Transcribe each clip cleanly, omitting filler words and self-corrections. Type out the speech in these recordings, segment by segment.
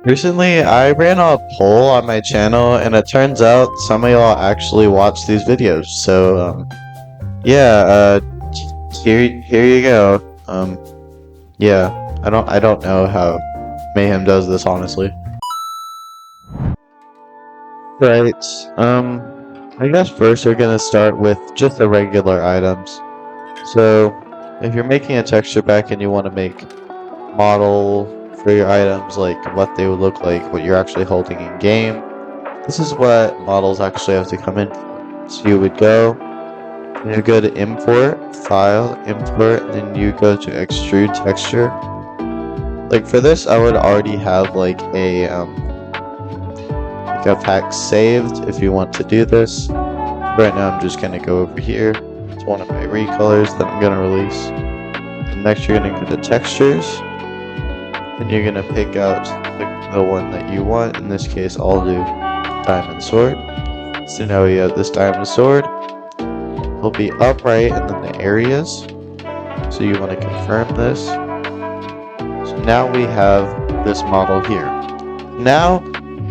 Recently, I ran a poll on my channel, and it turns out some of y'all actually watch these videos. So, yeah, here you go. Yeah, I don't know how Mayhem does this, honestly. Right. I guess first we're gonna start with just the regular items. So, if you're making a texture pack and you want to make model for your items, like what they would look like, what you're actually holding in game. This is what models actually have to come in for. So you would go, and you go to import, file, import, and then you go to extrude texture. Like for this, I would already have like a pack saved if you want to do this. Right now I'm just gonna go over here. It's one of my recolors that I'm gonna release. And next you're gonna go to textures, and you're gonna pick out the one that you want. In this case, I'll do diamond sword. So now we have this diamond sword. It'll be upright and then the areas. So you want to confirm this. So now we have this model here. Now,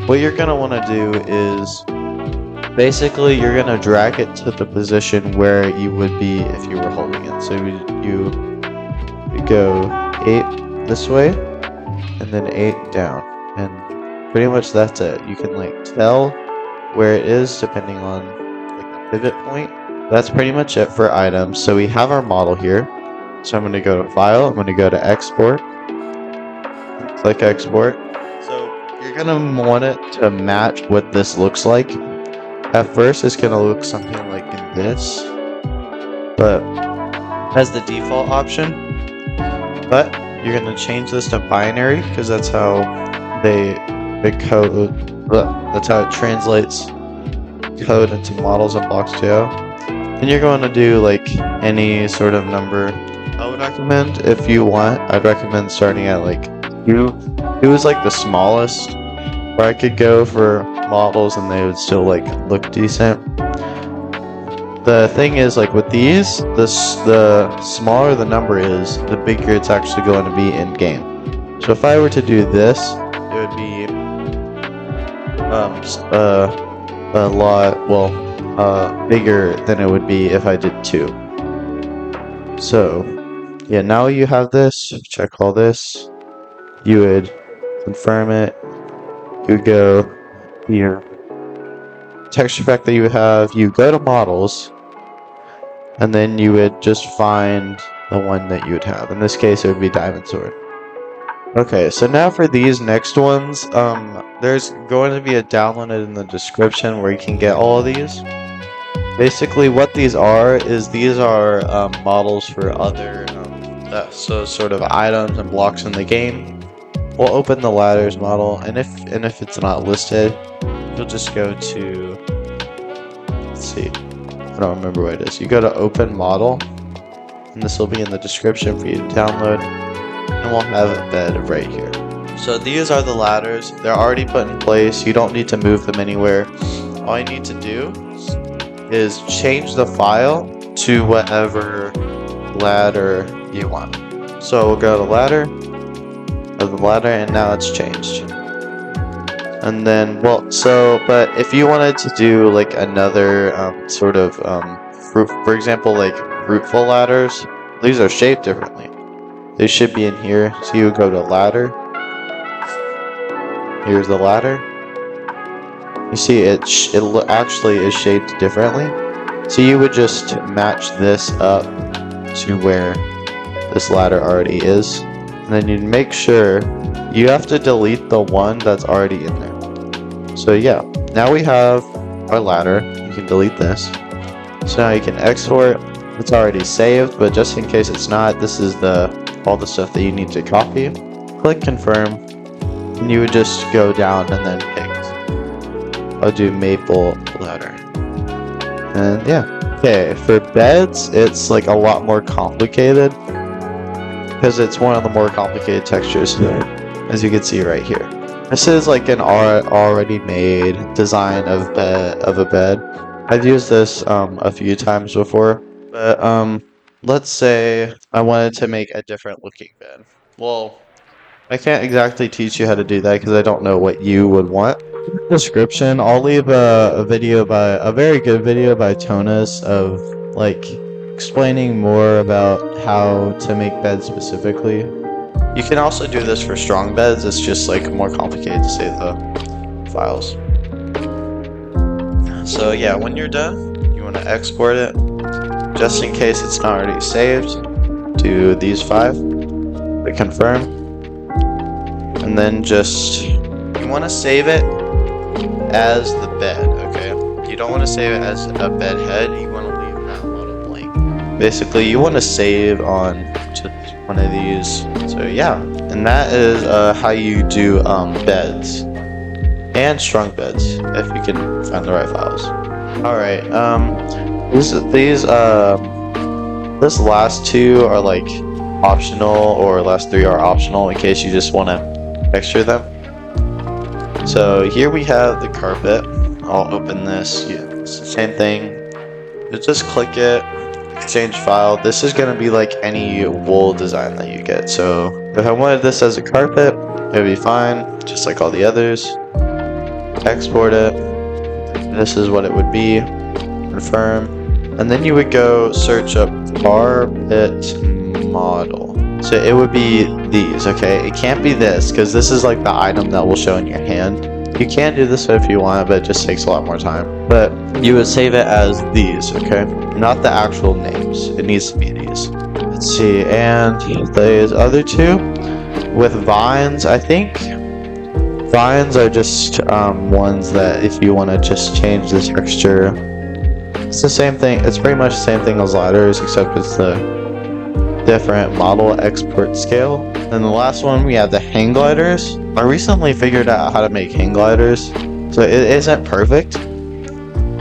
what you're going to want to do is basically you're going to drag it to the position where you would be if you were holding it. So you go 8 this way and then 8 down. And pretty much that's it. You can like tell where it is depending on like the pivot point. That's pretty much it for items. So we have our model here. So I'm going to go to File, I'm going to go to Export, click Export. So you're going to want it to match what this looks like. At first it's going to look something like this, but as the default option. But you're going to change this to binary because that's how that's how it translates code into models in Bloxdio. And you're going to do like any sort of number. I would recommend, if you want, I'd recommend starting at like 2. 2 is like the smallest, where I could go for models and they would still like look decent. The thing is, like with these, the smaller the number is, the bigger it's actually going to be in game. So if I were to do this, it would be a lot, bigger than it would be if I did 2. So, yeah, now you have this, check all this, you would confirm it, you would go here, texture pack that you have, you go to models, and then you would just find the one that you would have. In this case, it would be diamond sword. Okay, so now for these next ones, there's going to be a downloaded in the description where you can get all of these. Basically, what these are is these are models for other so sort of items and blocks in the game. We'll open the ladders model, and if it's not listed, you'll just go to, let's see, I don't remember what it is. You go to open model, and this will be in the description for you to download, and we'll have a bed right here. So these are the ladders. They're already put in place. You don't need to move them anywhere. All you need to do is change the file to whatever ladder you want. So we'll go to ladder, and now it's changed. And then, well, so, but if you wanted to do like another sort of fruit, for example, like fruitful ladders, these are shaped differently. They should be in here. So you would go to ladder. Here's the ladder. You see, it actually is shaped differently. So you would just match this up to where this ladder already is. And then you'd make sure you have to delete the one that's already in there. So yeah, now we have our ladder. You can delete this. So now you can export. It's already saved, but just in case it's not, this is all the stuff that you need to copy. Click confirm, and you would just go down and then pick. I'll do maple ladder. And yeah. Okay, for beds, it's like a lot more complicated because it's one of the more complicated textures, as you can see right here. This is like an already made design of a bed. I've used this a few times before, but let's say I wanted to make a different looking bed. Well, I can't exactly teach you how to do that because I don't know what you would want. Description, I'll leave a video by a very good video by Tonas of like explaining more about how to make beds specifically. You can also do this for strong beds, it's just like more complicated to save the files. So yeah, when you're done, you want to export it. Just in case it's not already saved, to these 5, click confirm, and then just, you want to save it as the bed, okay? You don't want to save it as a bed head, you want to leave that model blank. Basically, you want to save on just one of these. So yeah, and that is how you do beds and strong beds, if you can find the right files. Alright, this last 2 are like optional, or last 3 are optional in case you just want to texture them. So here we have the carpet. I'll open this. Yeah, it's the same thing. You just click it, exchange file. This is gonna be like any wool design that you get. So if I wanted this as a carpet, it would be fine, just like all the others. Export it. This is what it would be. Confirm. And then you would go search up carpet model. So it would be these, okay? It can't be this, because this is like the item that will show in your hand. You can do this if you want, but it just takes a lot more time. But you would save it as these, okay? Not the actual names. It needs to be these. Let's see, and these other 2 with vines, I think. Vines are just ones that if you want to just change the texture, it's the same thing. It's pretty much the same thing as ladders, except it's the different model export scale. And the last one, we have the hang gliders. I recently figured out how to make hang gliders, so it isn't perfect.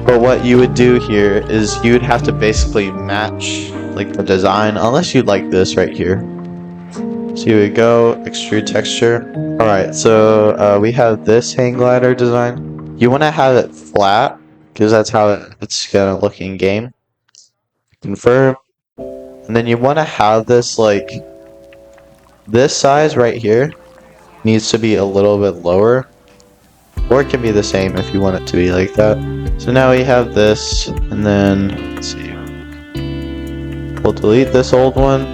But what you would do here is you would have to basically match like the design, unless you like this right here. So you would go extrude texture. Alright, so we have this hang glider design. You want to have it flat, because that's how it's gonna look in game. Confirm. And then you want to have this like, this size right here needs to be a little bit lower. Or it can be the same if you want it to be like that. So now we have this, and then, let's see. We'll delete this old one.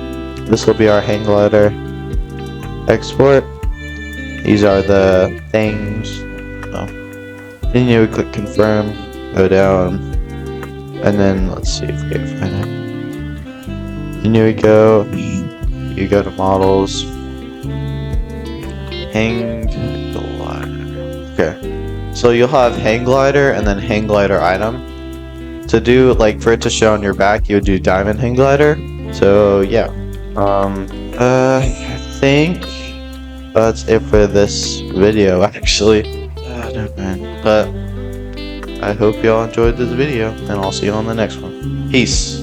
This will be our hang glider. Export. These are the things. Oh. Then you would click confirm, go down, and then let's see if we can find it. And you would go to models, hang glider. Okay, so you'll have hang glider and then hang glider item. To do, like, for it to show on your back, you would do diamond hang glider. So yeah, I think that's it for this video, actually. But I hope y'all enjoyed this video, and I'll see you on the next one. Peace.